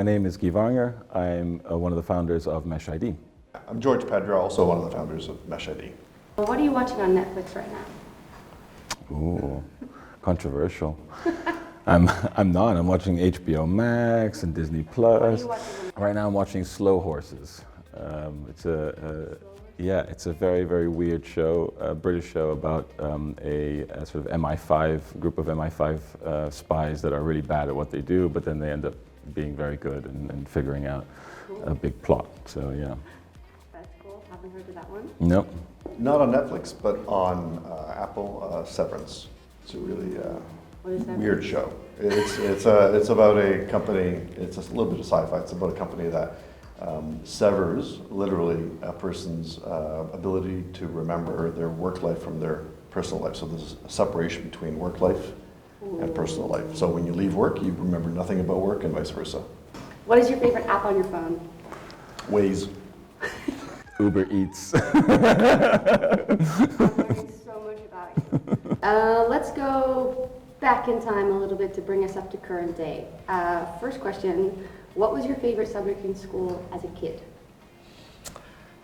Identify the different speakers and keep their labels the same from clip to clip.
Speaker 1: my name is Gui Vohringer. I'm one of the founders of Mesh ID.
Speaker 2: I'm George Pedra, also one of the founders of Mesh ID.
Speaker 3: Well, what are you watching on Netflix right now?
Speaker 1: Ooh, controversial. I'm not. I'm watching HBO Max and Disney Plus.
Speaker 3: What are you watching?
Speaker 1: Right now I'm watching Slow Horses. It's a very, very weird show, a British show about a sort of MI5, group of MI5 spies that are really bad at what they do, but then they end up being very good and figuring out a big plot. So yeah.
Speaker 3: That's cool. Haven't heard of that one.
Speaker 1: Nope.
Speaker 2: Not on Netflix, but on Apple, Severance. It's a really
Speaker 3: What is that?
Speaker 2: weird show. It's about a company, it's a little bit of sci-fi, it's about a company that severs literally a person's ability to remember their work life from their personal life. So there's a separation between work life and personal life. So when you leave work, you remember nothing about work and vice versa.
Speaker 3: What is your favorite app on your phone?
Speaker 2: Waze.
Speaker 1: Uber Eats.
Speaker 3: I'm learning so much about you. Let's go back in time a little bit to bring us up to current day. First question, what was your favorite subject in school as a kid?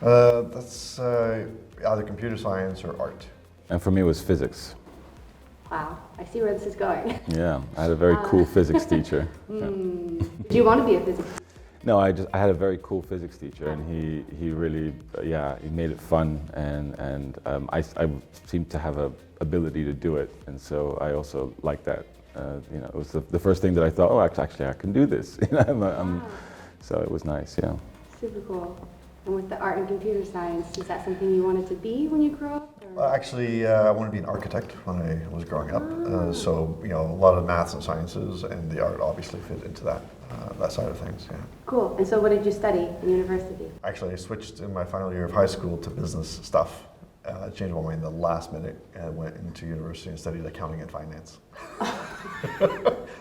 Speaker 2: That's either computer science or art.
Speaker 1: And for me it was physics.
Speaker 3: Wow, I see where this is going.
Speaker 1: Yeah, I had a very cool physics teacher.
Speaker 3: Did you want to be a physicist?
Speaker 1: No, I had a very cool physics teacher, and he really, he made it fun, and I seemed to have a ability to do it, and so I also liked that. It was the first thing that I thought, oh, actually I can do this. So it was nice, yeah.
Speaker 3: Super cool. And with the art and computer science, is that something you wanted to be when you grew up? Or?
Speaker 2: Actually, I wanted to be an architect when I was growing up. So, a lot of maths and sciences and the art obviously fit into that side of things, yeah.
Speaker 3: Cool. And so what did you study in university?
Speaker 2: Actually, I switched in my final year of high school to business stuff. I changed my mind the last minute and went into university and studied accounting and finance. A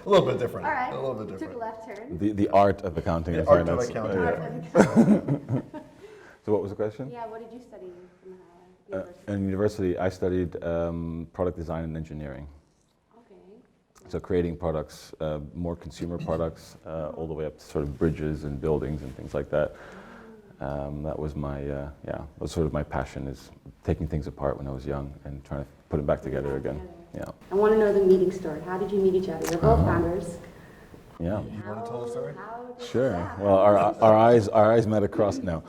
Speaker 2: little bit different.
Speaker 3: All right.
Speaker 2: A little bit different.
Speaker 3: Took a left turn.
Speaker 1: The art of accounting and
Speaker 2: Art
Speaker 1: finance.
Speaker 2: of accounting.
Speaker 1: So what was the question?
Speaker 3: Yeah, what did you study in university?
Speaker 1: In university, I studied product design and engineering.
Speaker 3: Okay.
Speaker 1: So creating products, more consumer products, all the way up to sort of bridges and buildings and things like that. That was my, was sort of my passion, is taking things apart when I was young and trying to put them back together again. Yeah.
Speaker 3: I want to know the meeting story. How did you meet each other? You're both founders.
Speaker 1: Yeah.
Speaker 2: You want to tell the story?
Speaker 1: Sure. Well, our eyes met across now.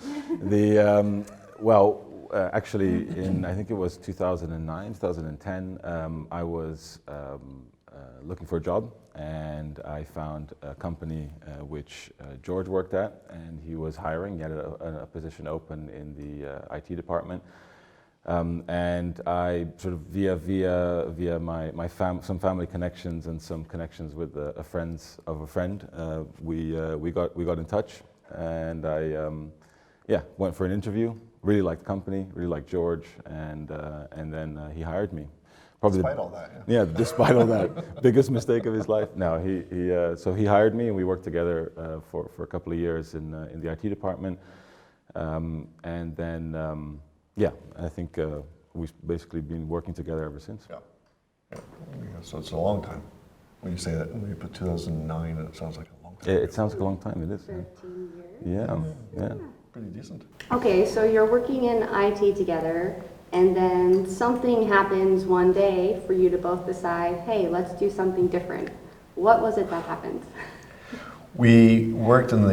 Speaker 1: Actually, in I think it was 2009, 2010, I was looking for a job, and I found a company which George worked at, and he was hiring. He had a position open in the IT department, and I sort of via my some family connections and some connections with a friend, we got in touch, and I went for an interview. Really liked the company, really liked George, and then he hired me. Probably
Speaker 2: Despite all that, yeah.
Speaker 1: Yeah, despite all that, biggest mistake of his life. No, so he hired me, and we worked together for a couple of years in the IT department, and then I think we've basically been working together ever since.
Speaker 2: Yeah. So it's a long time. When you say that, when you put 2009, it sounds like a long time.
Speaker 1: It sounds like a long time. It is.
Speaker 3: 13 years.
Speaker 1: Yeah.
Speaker 2: Pretty decent.
Speaker 3: Okay, so you're working in IT together, and then something happens one day for you to both decide, hey, let's do something different. What was it that happened?
Speaker 2: We worked in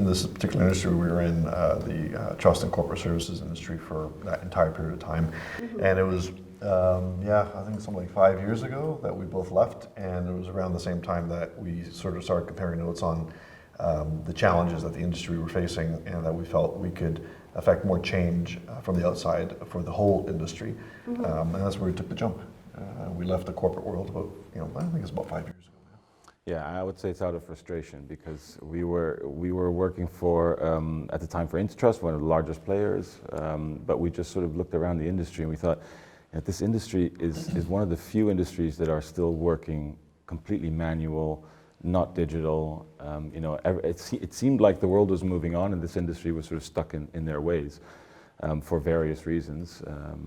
Speaker 2: this particular industry. We were in the trust and corporate services industry for that entire period of time. And it was, I think something like 5 years ago that we both left. And it was around the same time that we sort of started comparing notes on the challenges that the industry were facing, and that we felt we could affect more change from the outside for the whole industry. And that's where we took the jump. We left the corporate world about, I think it's about 5 years ago.
Speaker 1: Yeah, I would say it's out of frustration, because we were working for at the time for Intertrust, one of the largest players, but we just sort of looked around the industry and we thought that this industry is one of the few industries that are still working completely manual, not digital. It seemed like the world was moving on and this industry was sort of stuck in their ways. For various reasons,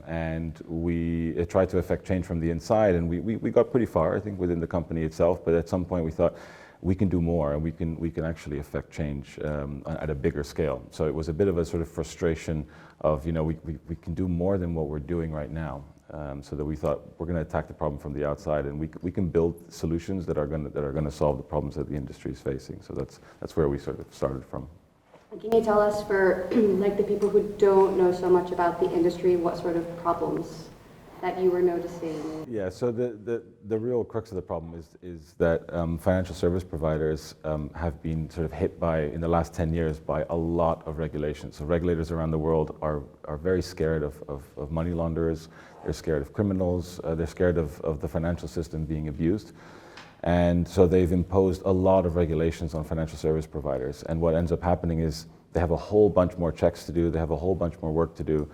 Speaker 1: and we tried to affect change from the inside, and we got pretty far, I think, within the company itself, but at some point we thought, we can do more, and we can actually affect change at a bigger scale. So it was a bit of a sort of frustration of, you know, we can do more than what we're doing right now. So that we thought we're going to attack the problem from the outside, and we can build solutions that are going to solve the problems that the industry is facing. So that's where we sort of started from.
Speaker 3: Can you tell us, for like the people who don't know so much about the industry, what sort of problems that you were noticing?
Speaker 1: Yeah, so the real crux of the problem is that financial service providers have been sort of hit by, in the last 10 years, by a lot of regulations. So regulators around the world are very scared of money launderers, they're scared of criminals, they're scared of the financial system being abused. And so they've imposed a lot of regulations on financial service providers. And what ends up happening is they have a whole bunch more checks to do, they have a whole bunch more work to do.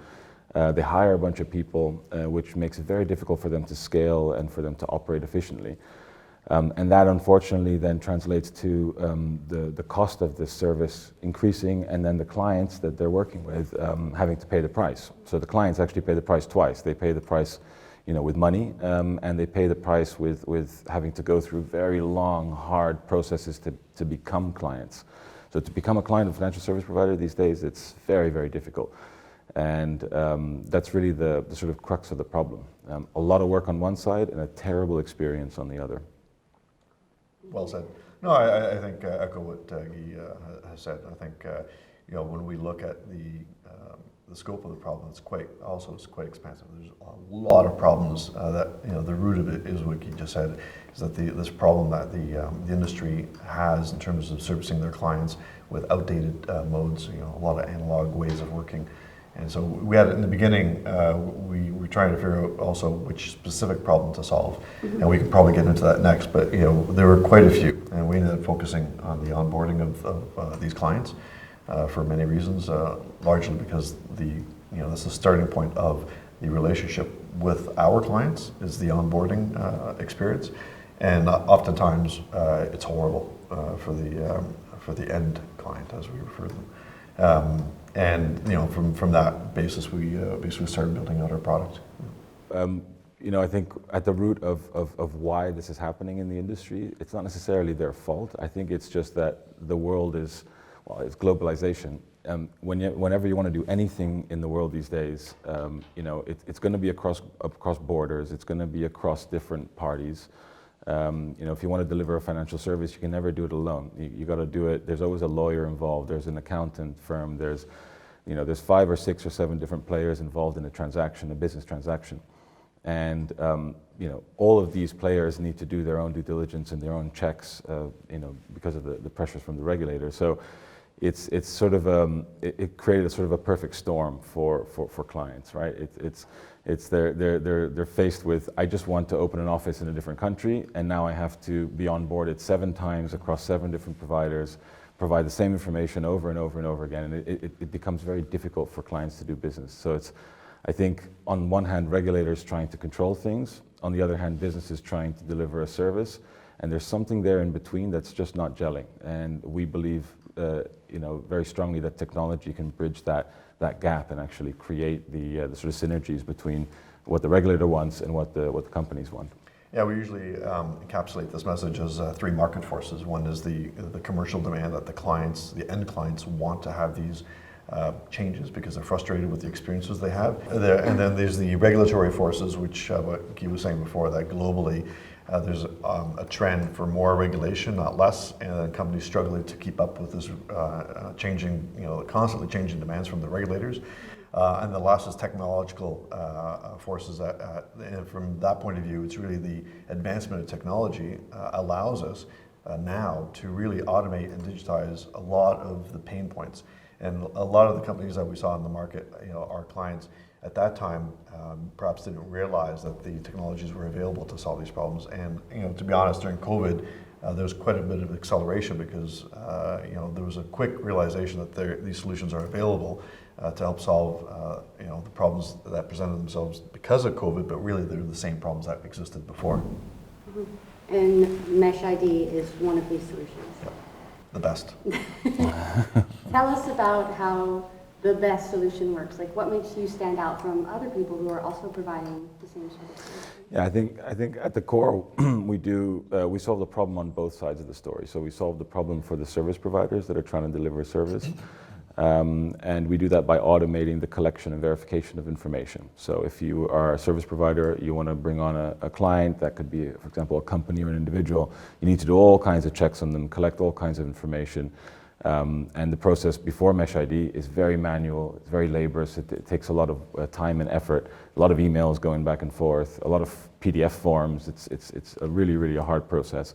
Speaker 1: They hire a bunch of people, which makes it very difficult for them to scale and for them to operate efficiently. And that unfortunately then translates to the cost of this service increasing, and then the clients that they're working with having to pay the price. So the clients actually pay the price twice. They pay the price, you know, with money, and they pay the price with having to go through very long, hard processes to become clients. So to become a client of a financial service provider these days, it's very, very difficult. And that's really the sort of crux of the problem. A lot of work on one side and a terrible experience on the other.
Speaker 2: Well said. No, I think echo what Guy has said. I think you know, when we look at the scope of the problem, it's quite expansive. There's a lot of problems that, you know, the root of it is what Guy just said, is that this problem that the industry has in terms of servicing their clients with outdated modes, you know, a lot of analog ways of working. And so we had, in the beginning, we were trying to figure out also which specific problem to solve. And we could probably get into that next, but you know, there were quite a few, and we ended up focusing on the onboarding of these clients for many reasons, largely because this is the starting point of the relationship with our clients is the onboarding experience. And oftentimes it's horrible for the end client, as we refer to them. And you know, from that basis, we basically started building out our product.
Speaker 1: You know, I think at the root of why this is happening in the industry, it's not necessarily their fault. I think it's just that the world is, well, it's globalization. Whenever you want to do anything in the world these days, you know, it's going to be across borders. It's going to be across different parties. You know, if you want to deliver a financial service, you can never do it alone. You got to do it. There's always a lawyer involved. There's an accountant firm. There's 5 or 6 or 7 different players involved in a transaction, a business transaction, and you know, all of these players need to do their own due diligence and their own checks, you know, because of the pressures from the regulator. So it's sort of it created a sort of a perfect storm for clients, right? They're faced with, I just want to open an office in a different country, and now I have to be onboarded 7 times across 7 different providers, provide the same information over and over and over again, and it becomes very difficult for clients to do business. So it's, I think, on one hand, regulators trying to control things, on the other hand, businesses trying to deliver a service, and there's something there in between that's just not gelling. And we believe, you know, very strongly that technology can bridge that gap and actually create the sort of synergies between what the regulator wants and what the companies want.
Speaker 2: Yeah, we usually encapsulate this message as 3 market forces. One is the commercial demand that the end clients want to have these changes because they're frustrated with the experiences they have. And then there's the regulatory forces, which what Guy was saying before, that globally there's a trend for more regulation, not less, and then companies struggling to keep up with this changing, you know, constantly changing demands from the regulators. And the last is technological forces. And from that point of view, it's really the advancement of technology allows us now to really automate and digitize a lot of the pain points. And a lot of the companies that we saw in the market, you know, our clients at that time perhaps didn't realize that the technologies were available to solve these problems. And you know, to be honest, during COVID, there was quite a bit of acceleration because you know, there was a quick realization that these solutions are available to help solve you know, the problems that presented themselves because of COVID, but really they're the same problems that existed before.
Speaker 3: Mm-hmm. And Mesh ID is one of these solutions.
Speaker 2: Yep. The best.
Speaker 3: Tell us about how the best solution works? Like, what makes you stand out from other people who are also providing the same sort of service?
Speaker 1: Yeah, I think at the core we solve the problem on both sides of the story. So we solve the problem for the service providers that are trying to deliver a service, and we do that by automating the collection and verification of information. So if you are a service provider, you want to bring on a client, that could be, for example, a company or an individual, you need to do all kinds of checks on them, collect all kinds of information. And the process before Mesh ID is very manual, it's very laborious, it takes a lot of time and effort, a lot of emails going back and forth, a lot of PDF forms, it's a really a hard process.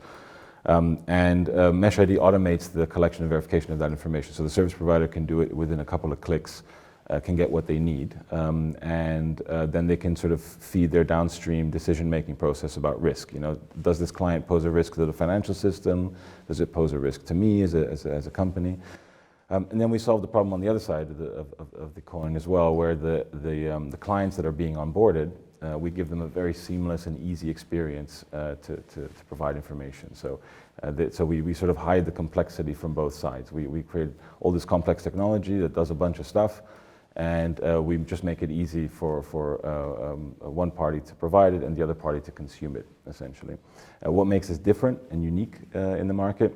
Speaker 1: Mesh ID automates the collection and verification of that information, so the service provider can do it within a couple of clicks, can get what they need, and then they can sort of feed their downstream decision-making process about risk. You know, does this client pose a risk to the financial system? Does it pose a risk to me as a company? And then we solve the problem on the other side of the coin as well, where the clients that are being onboarded, we give them a very seamless and easy experience to provide information. So we sort of hide the complexity from both sides. We create all this complex technology that does a bunch of stuff, and we just make it easy for one party to provide it and the other party to consume it, essentially. What makes us different and unique in the market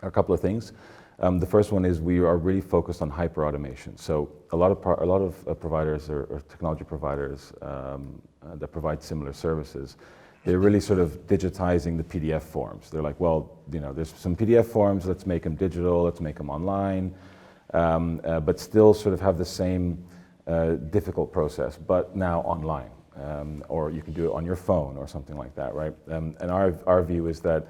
Speaker 1: are a couple of things. The first one is we are really focused on hyper-automation. So a lot of providers or technology providers that provide similar services, they're really sort of digitizing the PDF forms. They're like, well, you know, there's some PDF forms, let's make them digital, let's make them online, but still sort of have the same difficult process, but now online. Or you can do it on your phone or something like that, right? And our view is that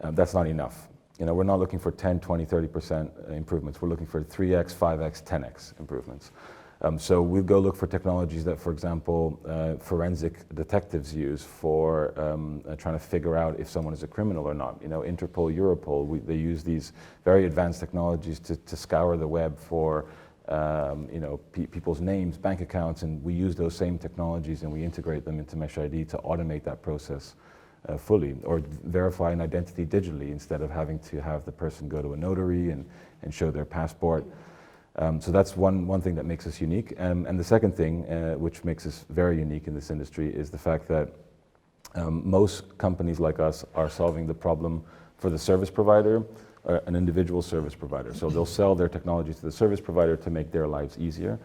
Speaker 1: that's not enough. You know, we're not looking for 10, 20, 30% improvements. We're looking for 3x, 5x, 10x improvements. So we'll go look for technologies that, for example, forensic detectives use for trying to figure out if someone is a criminal or not. You know, Interpol, Europol, they use these very advanced technologies to scour the web for you know, people's names, bank accounts, and we use those same technologies and we integrate them into Mesh ID to automate that process fully, or verify an identity digitally instead of having to have the person go to a notary and show their passport. So that's one thing that makes us unique. And the second thing, which makes us very unique in this industry, is the fact that most companies like us are solving the problem for the service provider, an individual service provider. So they'll sell their technology to the service provider to make their lives easier.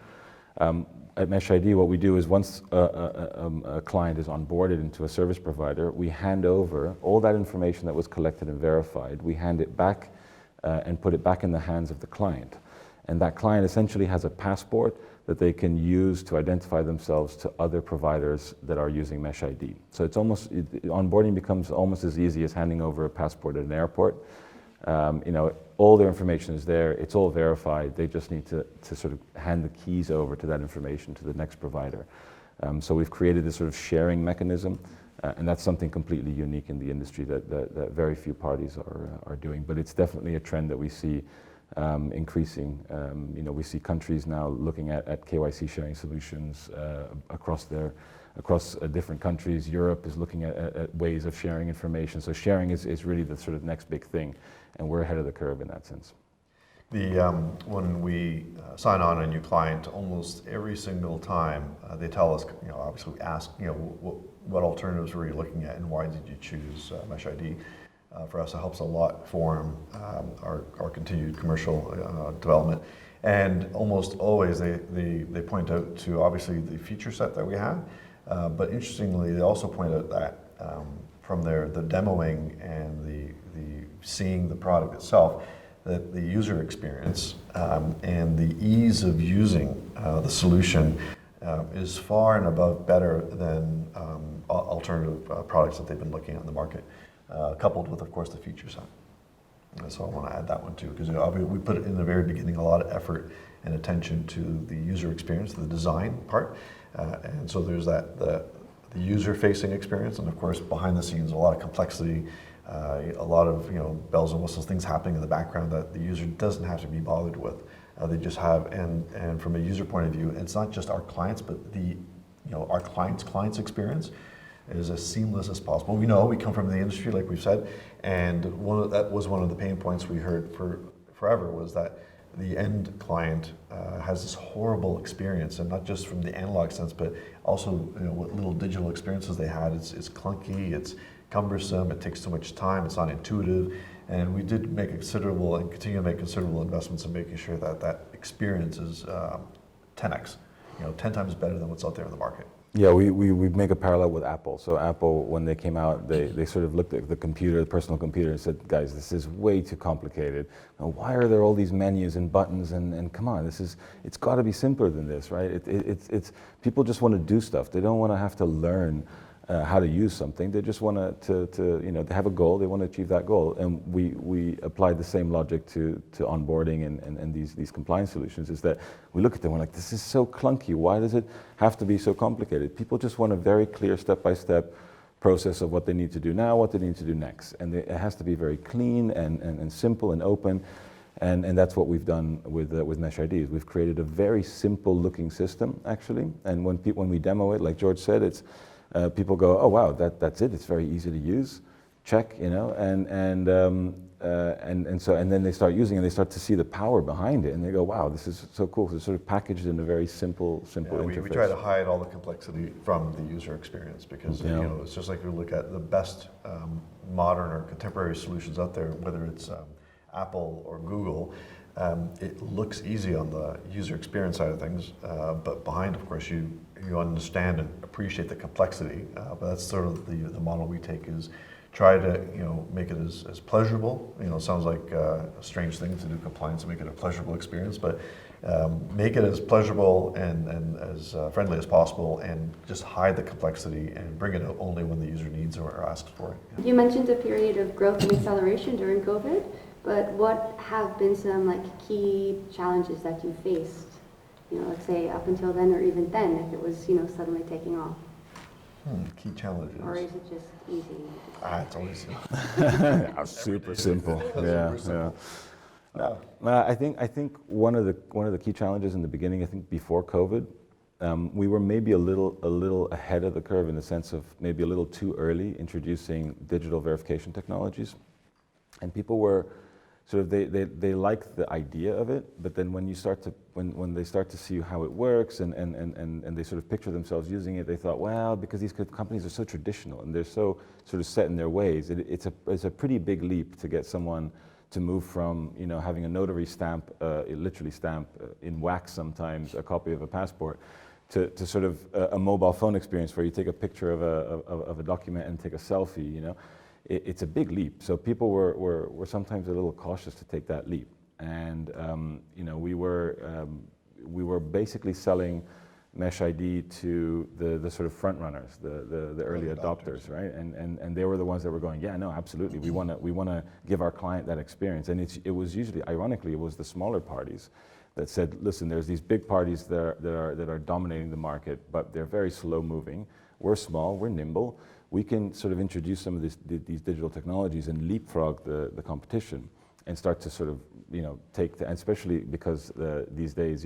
Speaker 1: At Mesh ID, what we do is once a client is onboarded into a service provider, we hand over all that information that was collected and verified, we hand it back and put it back in the hands of the client. And that client essentially has a passport that they can use to identify themselves to other providers that are using Mesh ID. So it's onboarding becomes almost as easy as handing over a passport at an airport. You know, all their information is there, it's all verified, they just need to sort of hand the keys over to that information to the next provider. So we've created this sort of sharing mechanism, and that's something completely unique in the industry that very few parties are doing, but it's definitely a trend that we see increasing. You know, we see countries now looking at KYC sharing solutions across different countries. Europe is looking at ways of sharing information. So sharing is really the sort of next big thing, and we're ahead of the curve in that sense.
Speaker 2: When we sign on a new client, almost every single time they tell us, you know, obviously we ask, you know, what alternatives were you looking at and why did you choose Mesh ID? For us, it helps a lot form our continued commercial development. And almost always they point out to obviously the feature set that we have, but interestingly, they also point out that from the demoing and the seeing the product itself, that the user experience and the ease of using the solution is far and above better than alternative products that they've been looking at in the market, coupled with, of course, the feature set. And so I want to add that one too, because, you know, we put in the very beginning a lot of effort and attention to the user experience, the design part, and so there's the user-facing experience, and of course behind the scenes a lot of complexity, a lot of, you know, bells and whistles, things happening in the background that the user doesn't have to be bothered with. They just have, and from a user point of view, it's not just our clients, but our clients' experience is as seamless as possible. We know we come from the industry, like we've said, and that was one of the pain points we heard for forever was that the end client has this horrible experience, and not just from the analog sense, but also what little digital experiences they had. It's clunky, it's cumbersome, it takes too much time, it's not intuitive, and we did make considerable and continue to make considerable investments in making sure that that experience is 10x, 10 times better than what's out there in the market.
Speaker 1: Yeah, we make a parallel with Apple. So Apple, when they came out, they sort of looked at the computer, the personal computer, and said, guys, this is way too complicated. Why are there all these menus and buttons? And come on, it's got to be simpler than this, right? It's people just want to do stuff. They don't want to have to learn how to use something. They just want to they have a goal. They want to achieve that goal. And we applied the same logic to onboarding and these compliance solutions. Is that we look at them, we're like, this is so clunky. Why does it have to be so complicated? People just want a very clear step-by-step process of what they need to do now, what they need to do next, and it has to be very clean and simple and open. And that's what we've done with Mesh IDs. We've created a very simple-looking system, actually. And when we demo it, like George said, it's people go, oh wow, that's it. It's very easy to use. Check, and then they start using it. And they start to see the power behind it, and they go, wow, this is so cool. So it's sort of packaged in a very simple interface.
Speaker 2: We try to hide all the complexity from the user experience because it's just like we look at the best modern or contemporary solutions out there, whether it's Apple or Google. It looks easy on the user experience side of things, but behind, of course, you understand and appreciate the complexity. But that's sort of the model we take, is try to make it as pleasurable. It sounds like a strange thing to do compliance and make it a pleasurable experience, but make it as pleasurable and as friendly as possible, and just hide the complexity and bring it out only when the user needs or asks for it.
Speaker 3: You mentioned a period of growth and acceleration during COVID. But what have been some key challenges that you faced, let's say up until then or even then, if it was suddenly taking off?
Speaker 2: Key challenges.
Speaker 3: Or is it just easy?
Speaker 2: It's always
Speaker 1: super simple. Yeah. I think one of the key challenges in the beginning, I think before COVID, we were maybe a little ahead of the curve in the sense of maybe a little too early introducing digital verification technologies, and people were sort of they like the idea of it, but then when they start to see how it works and they sort of picture themselves using it, they thought, well, because these companies are so traditional and they're so sort of set in their ways, it's a pretty big leap to get someone to move from having a notary stamp, literally stamp in wax sometimes a copy of a passport, to sort of a mobile phone experience where you take a picture of a document and take a selfie. It's a big leap. So people were sometimes a little cautious to take that leap. And we were basically selling Mesh ID to the sort of front runners, the early adopters, right? And they were the ones that were going, yeah, no, absolutely. We want to give our client that experience. And it was usually, ironically, it was the smaller parties that said, listen, there's these big parties that are dominating the market, but they're very slow moving. We're small, we're nimble. We can sort of introduce some of these digital technologies and leapfrog the competition and start to sort of, take and especially because these days,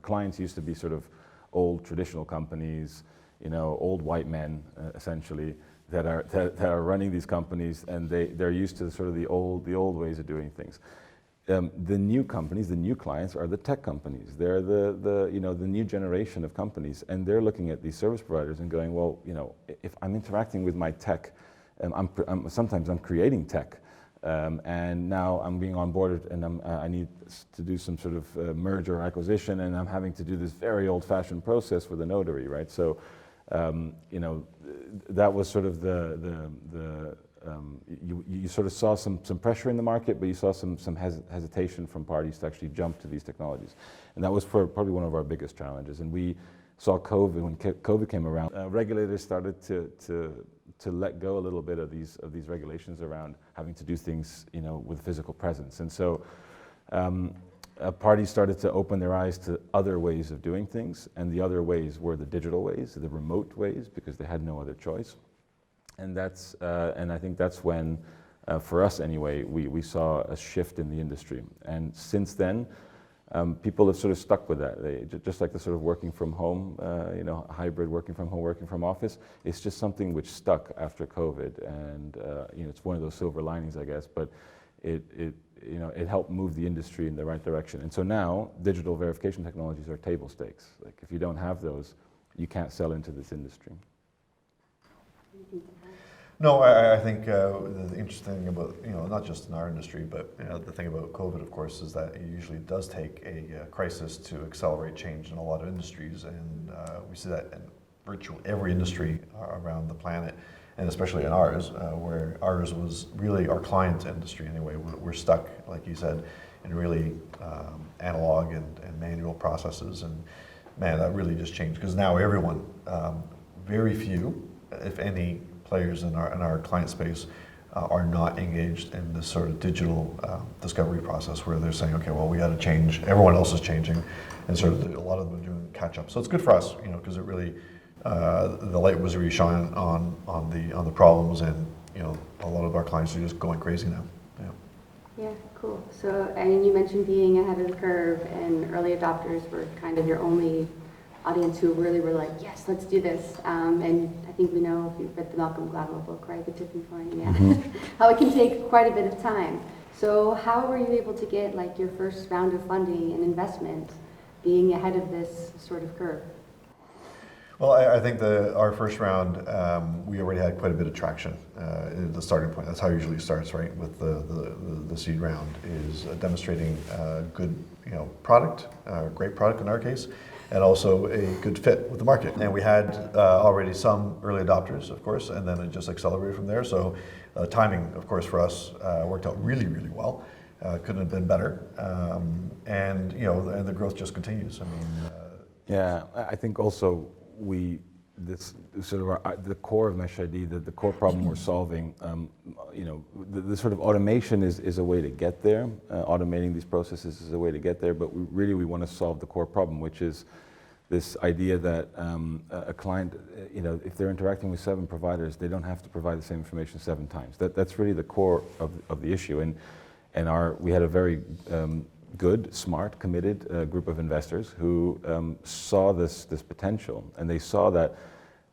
Speaker 1: clients used to be sort of old traditional companies, old white men essentially that are running these companies, and they're used to sort of the old ways of doing things. The new companies, the new clients are the tech companies. They're the new generation of companies, and they're looking at these service providers and going, well, if I'm interacting with my tech, sometimes I'm creating tech, and now I'm being onboarded, and I need to do some sort of merger or acquisition, and I'm having to do this very old-fashioned process with a notary, right? So, that was sort of you sort of saw some pressure in the market, but you saw some hesitation from parties to actually jump to these technologies. And that was probably one of our biggest challenges. And we saw COVID, when COVID came around, regulators started to let go a little bit of these regulations around having to do things, with physical presence. And so parties started to open their eyes to other ways of doing things, and the other ways were the digital ways, the remote ways, because they had no other choice. And and I think that's when, for us anyway, we saw a shift in the industry. And since then, people have sort of stuck with that. Just like the sort of working from home, hybrid working from home, working from office. It's just something which stuck after COVID, and it's one of those silver linings, I guess. But it it helped move the industry in the right direction. And so now digital verification technologies are table stakes. Like if you don't have those, you can't sell into this industry.
Speaker 2: No, I think the interesting thing about, not just in our industry, but the thing about COVID, of course, is that it usually does take a crisis to accelerate change in a lot of industries, and we see that in virtually every industry around the planet, and especially in ours, where ours was really our client industry anyway. We're stuck, like you said, in really analog and manual processes, and man, that really just changed, because now everyone, very few, if any, players in our client space are not engaged in this sort of digital discovery process where they're saying, okay, well, we got to change. Everyone else is changing, and sort of a lot of them are doing catch up. So it's good for us, because it really the light was really shining on the problems, and a lot of our clients are just going crazy now.
Speaker 3: Yeah, cool. So, I mean, you mentioned being ahead of the curve, and early adopters were kind of your only audience who really were like, yes, let's do this. And I think we know, if you've read the Malcolm Gladwell book, right, The Tipping Point, how it can take quite a bit of time. So how were you able to get like your first round of funding and investment being ahead of this sort of curve?
Speaker 2: Well, I think our first round, we already had quite a bit of traction at the starting point. That's how it usually starts, right? With the seed round is demonstrating good, product, great product in our case, and also a good fit with the market. And we had already some early adopters, of course, and then it just accelerated from there. So timing, of course, for us worked out really, really well. Couldn't have been better. And the growth just continues. I mean,
Speaker 1: yeah, I think also this sort of the core of Mesh ID, the core problem we're solving, the sort of automation is a way to get there. Automating these processes is a way to get there, but we want to solve the core problem, which is this idea that a client, if they're interacting with 7 providers, they don't have to provide the same information 7 times. That's really the core of the issue. And we had a very good, smart, committed group of investors who saw this potential, and they saw that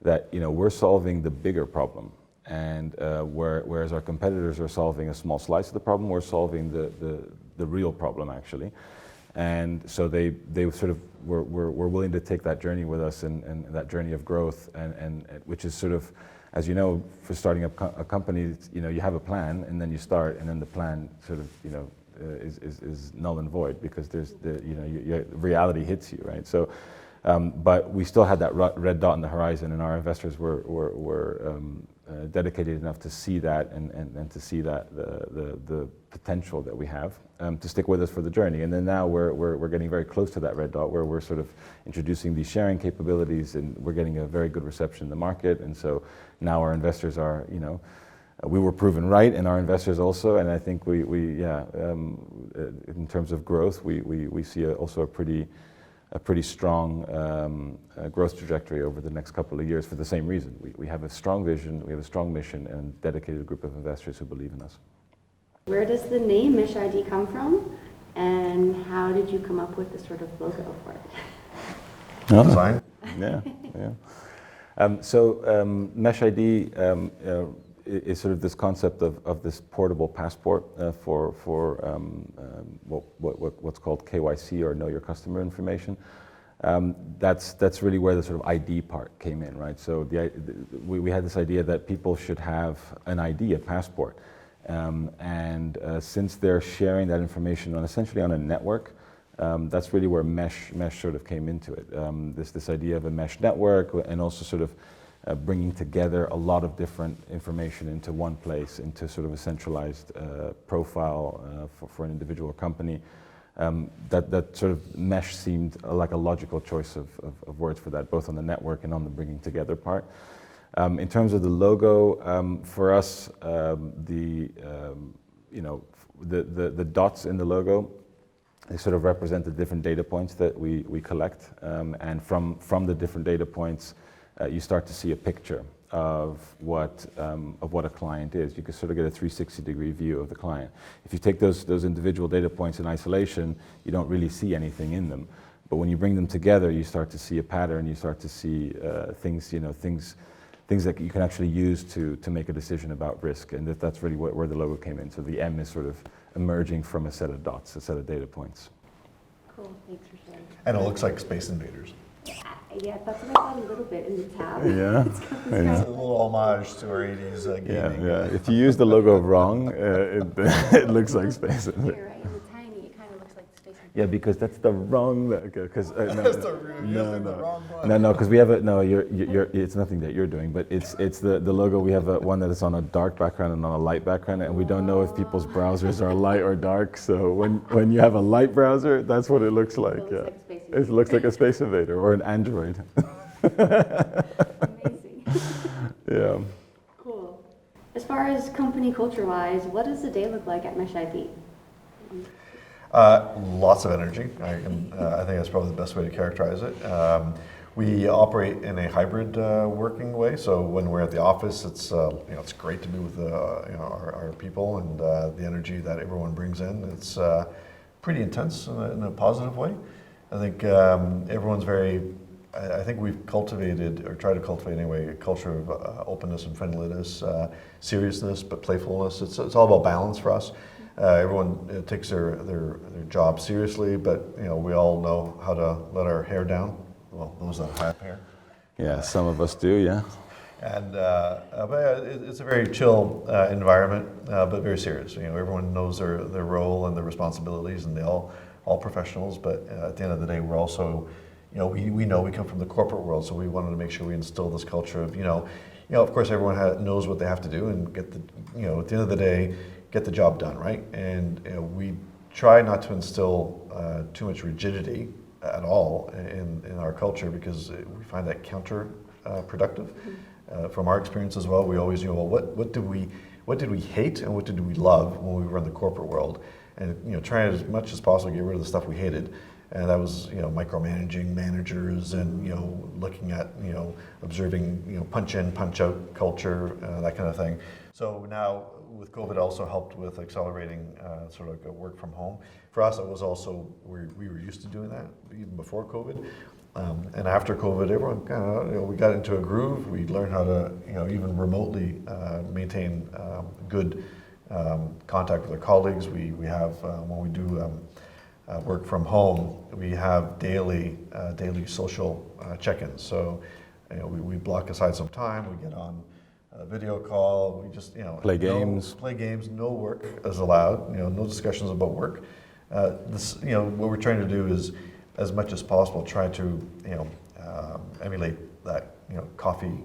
Speaker 1: we're solving the bigger problem, and whereas our competitors are solving a small slice of the problem, we're solving the real problem actually. And so they sort of were willing to take that journey with us, and that journey of growth, and which is sort of, as you know, for starting up a company, you have a plan, and then you start, and then the plan sort of is null and void, because there's reality hits you, right? So, but we still had that red dot on the horizon, and our investors were dedicated enough to see that, and to see that the potential that we have, to stick with us for the journey. And then now we're getting very close to that red dot, where we're sort of introducing these sharing capabilities, and we're getting a very good reception in the market. And so now our investors are, we were proven right, and our investors also, and I think in terms of growth, we see also a pretty strong growth trajectory over the next couple of years for the same reason. We have a strong vision, we have a strong mission, and a dedicated group of investors who believe in us. Where
Speaker 3: does the name Mesh ID come from, and how did you come up with the sort of logo for it?
Speaker 2: Design?
Speaker 1: Yeah. So Mesh ID is sort of this concept of this portable passport for what's called KYC, or Know Your Customer information. That's really where the sort of ID part came in, right? So we had this idea that people should have an ID, a passport, and since they're sharing that information essentially on a network, that's really where mesh sort of came into it. This idea of a mesh network, and also sort of bringing together a lot of different information into one place, into sort of a centralized profile for an individual company. That sort of mesh seemed like a logical choice of words for that, both on the network and on the bringing together part. In terms of the logo, for us, the dots in the logo, they sort of represent the different data points that we collect, and from the different data points, you start to see a picture of what a client is. You can sort of get a 360-degree view of the client. If you take those individual data points in isolation, you don't really see anything in them. But when you bring them together, you start to see a pattern. You start to see things things that you can actually use to make a decision about risk, and that's really where the logo came in. So the M is sort of emerging from a set of dots, a set of data points.
Speaker 3: Cool, thanks for sharing.
Speaker 2: And it looks like Space Invaders.
Speaker 3: Yeah, that's what I thought a little bit in the tab.
Speaker 1: Yeah.
Speaker 3: It's got this
Speaker 1: Yeah.
Speaker 3: kind
Speaker 2: It's
Speaker 3: of-
Speaker 2: a little homage to our 80s gaming.
Speaker 1: Yeah. If you use the logo wrong, it looks like Space Invaders.
Speaker 3: Here, right, in the tiny, it kind of looks like Space Invaders.
Speaker 1: Yeah, because that's the wrong. Because
Speaker 2: That's the you're using the wrong one.
Speaker 1: no, because we have a no. You're. It's nothing that you're doing, but it's the logo. We have one that is on a dark background and on a light background, and we don't know if people's browsers are light or dark. So when you have a light browser, that's what it looks like.
Speaker 3: It looks
Speaker 1: Yeah,
Speaker 3: like a Space
Speaker 1: it
Speaker 3: Invader.
Speaker 1: looks like a Space Invader or an Android.
Speaker 3: Amazing.
Speaker 1: Yeah.
Speaker 3: Cool. As far as company culture-wise, what does the day look like at Mesh IP?
Speaker 2: Lots of energy. I think that's probably the best way to characterize it. We operate in a hybrid working way. So when we're at the office, it's it's great to be with our people and the energy that everyone brings in. It's pretty intense in a positive way. I think everyone's very. I think we've cultivated, or tried to cultivate anyway, a culture of openness and friendliness, seriousness, but playfulness. It's all about balance for us. Everyone takes their job seriously, but we all know how to let our hair down. Well, those that have hair.
Speaker 1: Yeah, some of us do. Yeah.
Speaker 2: And but yeah, it's a very chill environment, but very serious. Everyone knows their role and their responsibilities, and they all professionals. But at the end of the day, we're also, we know we come from the corporate world, so we wanted to make sure we instill this culture of, of course, everyone knows what they have to do, and get the, at the end of the day, get the job done, right? And we try not to instill too much rigidity at all in our culture, because we find that counterproductive. From our experience as well, we always, what did we hate and what did we love when we were in the corporate world, and trying as much as possible to get rid of the stuff we hated. And that was, micromanaging managers and, looking at, observing, punch in, punch out culture, that kind of thing. So now with COVID also helped with accelerating sort of like a work from home. For us, it was also, we were used to doing that even before COVID. And after COVID, everyone kind of, we got into a groove. We learned how to, even remotely maintain good contact with our colleagues. We have, when we do work from home, we have daily social check-ins. So we block aside some time, we get on a video call, we just
Speaker 1: Play games.
Speaker 2: play games. No work is allowed. No discussions about work. What we're trying to do is, as much as possible, try to emulate that coffee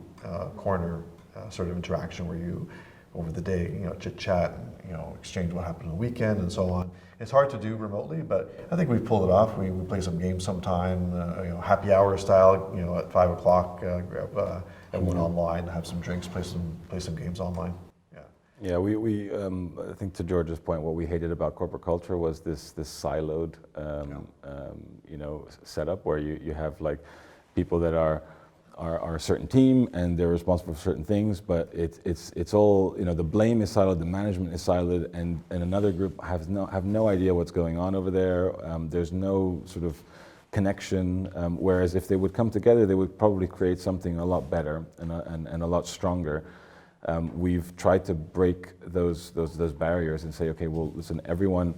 Speaker 2: corner sort of interaction where you over the day chit chat and exchange what happened on the weekend and so on. It's hard to do remotely, but I think we've pulled it off. We play some games sometime, happy hour style. At 5 o'clock, grab everyone online, have some drinks, play some games online. Yeah.
Speaker 1: Yeah, we I think to George's point, what we hated about corporate culture was this siloed, setup where you have like people that are a certain team and they're responsible for certain things, but it's all, the blame is siloed, the management is siloed, and another group have no idea what's going on over there. There's no sort of connection. Whereas if they would come together, they would probably create something a lot better and a lot stronger. We've tried to break those barriers and say, okay, well, listen, everyone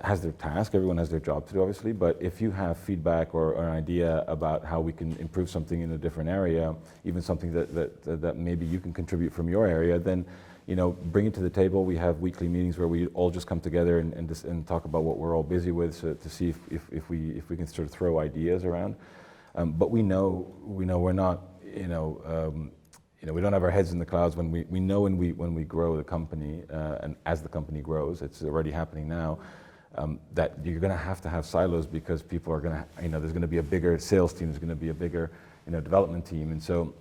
Speaker 1: has their task, everyone has their job to do, obviously, but if you have feedback or an idea about how we can improve something in a different area, even something that maybe you can contribute from your area, then bring it to the table. We have weekly meetings where we all just come together and talk about what we're all busy with, so to see if we can sort of throw ideas around. But we know we're not, we don't have our heads in the clouds when we grow the company, and as the company grows, it's already happening now. That you're going to have silos, because people are going to, there's going to be a bigger sales team, there's going to be a bigger, development team, and so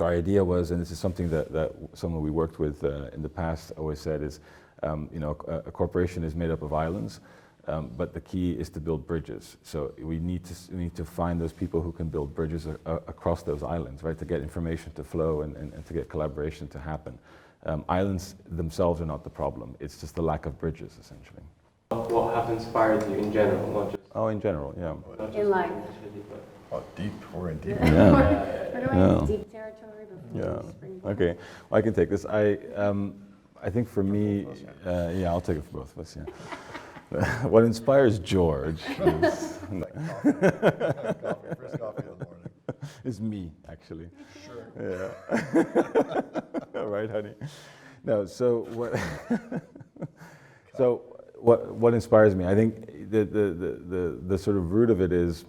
Speaker 1: our idea was, and this is something that someone we worked with in the past always said is, a corporation is made up of islands, but the key is to build bridges. So we need to find those people who can build bridges across those islands, right, to get information to flow and to get collaboration to happen. Islands themselves are not the problem; it's just the lack of bridges, essentially.
Speaker 4: What has inspired you in general, not just
Speaker 1: Oh, in general, yeah.
Speaker 4: not just
Speaker 3: In life.
Speaker 4: initially, but
Speaker 2: Oh, deep. We're in deep.
Speaker 1: Yeah.
Speaker 3: We're going
Speaker 1: Yeah.
Speaker 3: into deep territory before
Speaker 1: Yeah.
Speaker 3: we springboard.
Speaker 1: Okay. Well, I can take this. I think for me,
Speaker 2: both of us,
Speaker 1: yeah, I'll take it for both of us. Yeah. What inspires George is,
Speaker 2: Coffee, first coffee in the morning.
Speaker 1: is me, actually.
Speaker 2: Sure.
Speaker 1: Yeah. Right, honey. No. So what? So what inspires me? I think the sort of root of it is.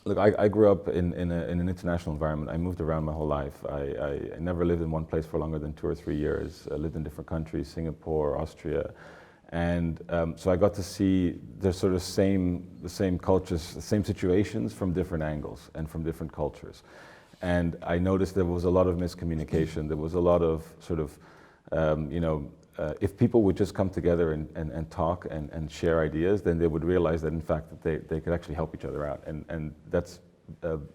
Speaker 1: Look, I grew up in an international environment. I moved around my whole life. I never lived in one place for longer than 2 or 3 years. I lived in different countries, Singapore, Austria. And so I got to see the sort of the same cultures, the same situations from different angles and from different cultures. And I noticed there was a lot of miscommunication. There was a lot of sort of, if people would just come together and talk and share ideas, then they would realize that in fact that they could actually help each other out. And that's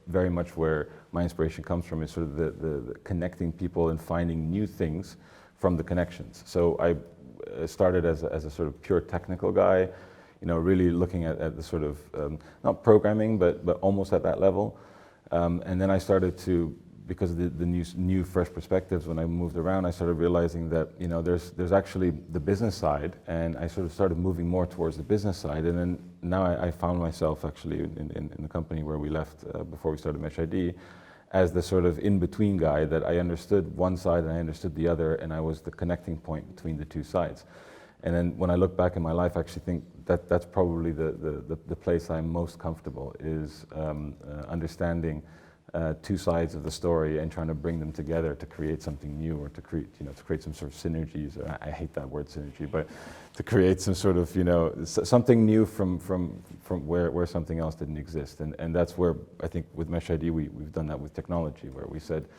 Speaker 1: very much where my inspiration comes from, is sort of the connecting people and finding new things from the connections. So I started as a sort of pure technical guy, really looking at the sort of, not programming, but almost at that level. And then I started to, because of the new fresh perspectives, when I moved around, I started realizing that there's actually the business side, and I sort of started moving more towards the business side. And then now I found myself actually in the company where we left before we started Mesh ID, as the sort of in-between guy, that I understood one side and I understood the other, and I was the connecting point between the two sides. And then when I look back in my life, I actually think that that's probably the place I'm most comfortable, is understanding two sides of the story and trying to bring them together to create something new, or to create some sort of synergies. I hate that word synergy, but to create some sort of something new from where something else didn't exist. And that's where I think with Mesh ID we've done that with technology, where we said,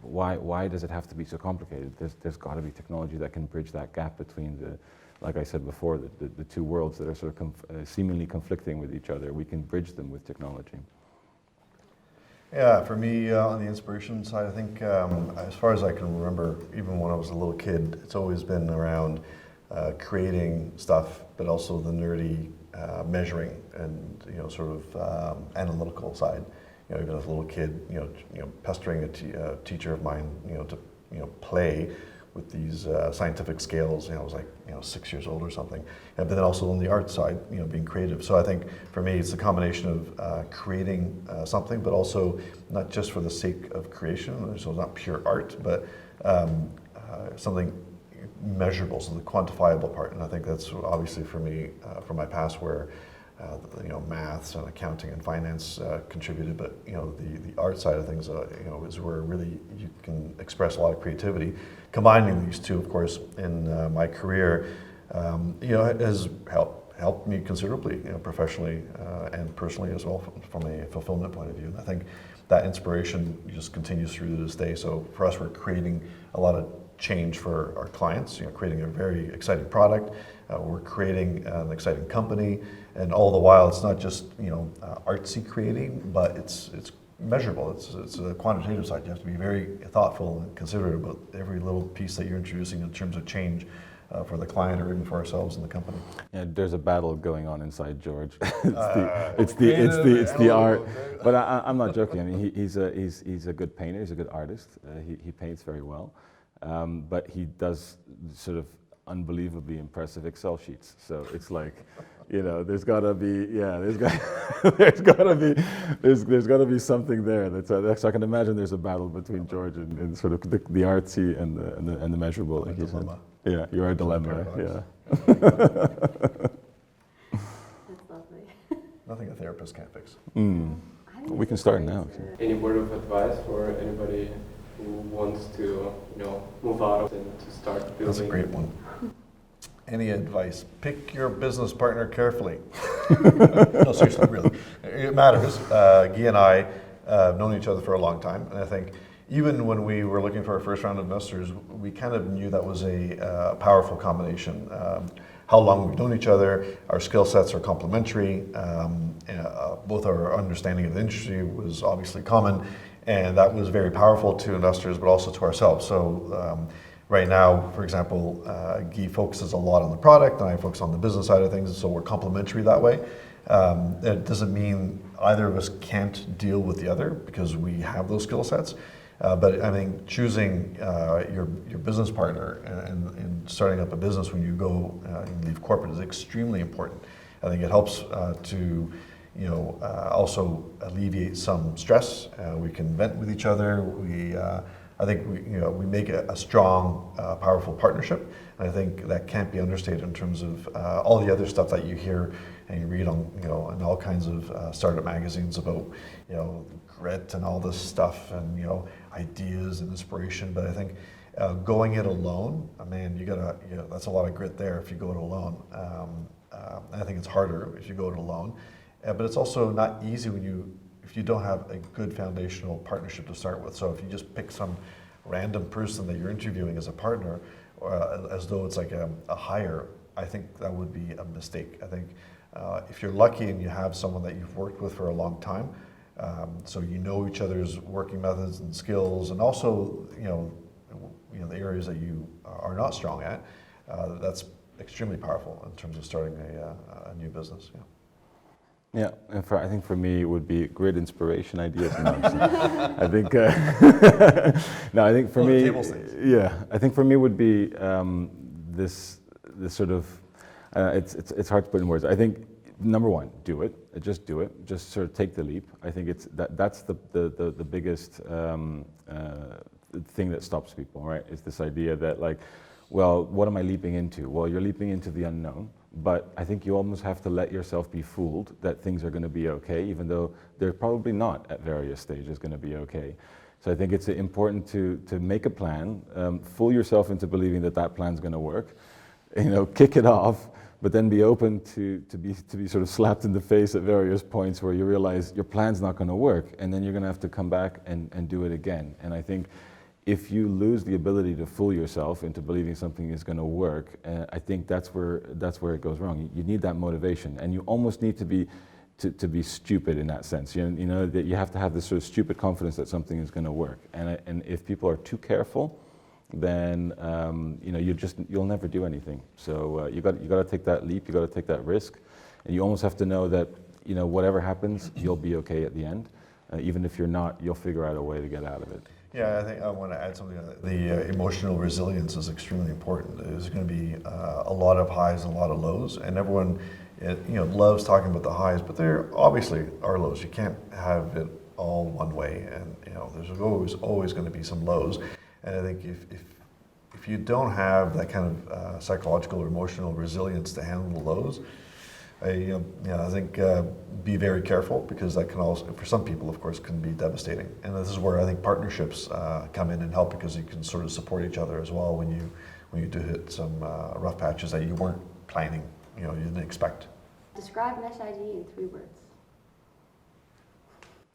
Speaker 1: why does it have to be so complicated? There's got to be technology that can bridge that gap between like I said before, the two worlds that are sort of seemingly conflicting with each other. We can bridge them with technology.
Speaker 2: Yeah, for me, on the inspiration side, I think as far as I can remember, even when I was a little kid, it's always been around creating stuff, but also the nerdy measuring and sort of analytical side. Even as a little kid, pestering a teacher of mine, to play with these scientific scales. I was like 6 years old or something. But then also on the art side, being creative. So I think for me, it's a combination of creating something, but also not just for the sake of creation. So it's not pure art, but something measurable, so the quantifiable part. And I think that's obviously for me, from my past, where maths and accounting and finance contributed, but the art side of things is where really you can express a lot of creativity. Combining these two, of course, in my career, has helped me considerably, professionally and personally as well, from a fulfillment point of view. And I think that inspiration just continues through to this day. So for us, we're creating a lot of change for our clients, creating a very exciting product. We're creating an exciting company, and all the while, it's not just artsy creating, but it's measurable. It's a quantitative side. You have to be very thoughtful and considerate about every little piece that you're introducing in terms of change for the client or even for ourselves in the company.
Speaker 1: Yeah, there's a battle going on inside George. it's the art. But I'm not joking. I mean, he's a good painter. He's a good artist. He paints very well, but he does sort of unbelievably impressive Excel sheets. So it's like, there's gotta be something there. So I can imagine there's a battle between George and sort of the artsy and the measurable. Like you said. Yeah, you're a dilemma. Yeah.
Speaker 3: That's lovely.
Speaker 2: Nothing a therapist can't fix.
Speaker 1: We can start now.
Speaker 4: Any word of advice for anybody who wants to, move out and to start building?
Speaker 2: That's a great one. Any advice? Pick your business partner carefully. No, seriously, really. It matters. Guy and I have known each other for a long time, and I think even when we were looking for our first round of investors, we kind of knew that was a powerful combination. How long we've known each other, our skill sets are complementary, both our understanding of the industry was obviously common, and that was very powerful to investors, but also to ourselves. So right now, for example, Guy focuses a lot on the product, and I focus on the business side of things, so we're complementary that way. That doesn't mean either of us can't deal with the other because we have those skill sets. But I think choosing your business partner and starting up a business when you go and leave corporate is extremely important. I think it helps to also alleviate some stress. We can vent with each other. I think we make a strong, powerful partnership. And I think that can't be understated in terms of all the other stuff that you hear and you read on in all kinds of startup magazines about grit and all this stuff and ideas and inspiration. But I think going it alone, man, that's a lot of grit there if you go it alone. I think it's harder if you go it alone. But it's also not easy if you don't have a good foundational partnership to start with. So if you just pick some random person that you're interviewing as a partner, or as though it's like a hire, I think that would be a mistake. I think if you're lucky and you have someone that you've worked with for a long time, so you know each other's working methods and skills, and also the areas that you are not strong at, that's extremely powerful in terms of starting a new business.
Speaker 1: Yeah, and I think for me it would be great inspiration, ideas. No, I think no, I think for me, I think for me would be this sort of it's hard to put in words. I think number one, do it. Just do it. Just sort of take the leap. I think that's the biggest thing that stops people, right? Is this idea that like, well, what am I leaping into? Well, you're leaping into the unknown. But I think you almost have to let yourself be fooled that things are going to be okay, even though they're probably not at various stages going to be okay. So I think it's important to make a plan, fool yourself into believing that plan's going to work, kick it off, but then be open to be sort of slapped in the face at various points where you realize your plan's not going to work, and then you're going to have to come back and do it again. And I think if you lose the ability to fool yourself into believing something is going to work, I think that's where it goes wrong. You need that motivation, and you almost need to be stupid in that sense. That you have to have this sort of stupid confidence that something is going to work. And if people are too careful, then you'll never do anything. So you got to take that leap. You got to take that risk, and you almost have to know that whatever happens, you'll be okay at the end. Even if you're not, you'll figure out a way to get out of it.
Speaker 2: Yeah, I think I want to add something. The emotional resilience is extremely important. There's going to be a lot of highs and a lot of lows, and everyone, loves talking about the highs, but there obviously are lows. You can't have it all one way, and there's always going to be some lows. And I think if you don't have that kind of psychological or emotional resilience to handle the lows, I think be very careful, because that can also, for some people, of course, can be devastating. And this is where I think partnerships come in and help, because you can sort of support each other as well when you do hit some rough patches that you weren't planning, you didn't expect.
Speaker 3: Describe Mesh ID in 3 words.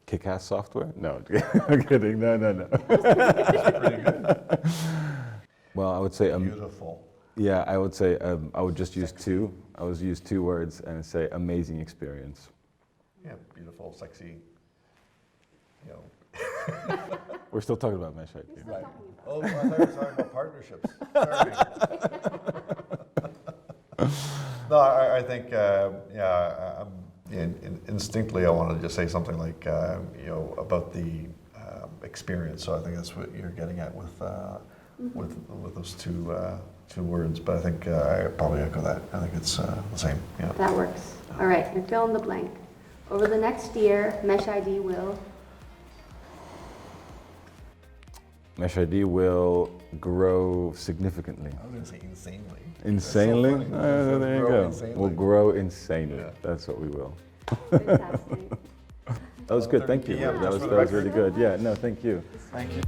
Speaker 1: Kick-ass software? No, I'm kidding. No.
Speaker 2: That's pretty good.
Speaker 1: Well, I would say
Speaker 2: Beautiful.
Speaker 1: Yeah, I would say I would just use 2. I would use 2 words and say amazing experience.
Speaker 2: Yeah, beautiful, sexy.
Speaker 1: We're still talking about Mesh ID.
Speaker 2: Right. Oh, I thought you were talking about partnerships. Sorry. No, I think instinctively I wanted to just say something like about the experience. So I think that's what you're getting at with those two words. But I think I probably echo that. I think it's the same. Yeah.
Speaker 3: That works. All right, and fill in the blank. Over the next year, Mesh ID will.
Speaker 1: Mesh ID will grow significantly.
Speaker 2: I was going to say insanely.
Speaker 1: Insanely?
Speaker 2: So funny.
Speaker 1: There you
Speaker 2: Grow
Speaker 1: go.
Speaker 2: insanely.
Speaker 1: We'll grow insanely.
Speaker 2: Yeah.
Speaker 1: That's what we will.
Speaker 3: Fantastic.
Speaker 1: That was good. Thank you.
Speaker 2: Yeah,
Speaker 1: That was
Speaker 2: for the
Speaker 1: really
Speaker 3: record.
Speaker 1: good. Yeah. No, thank you.
Speaker 2: Thank you.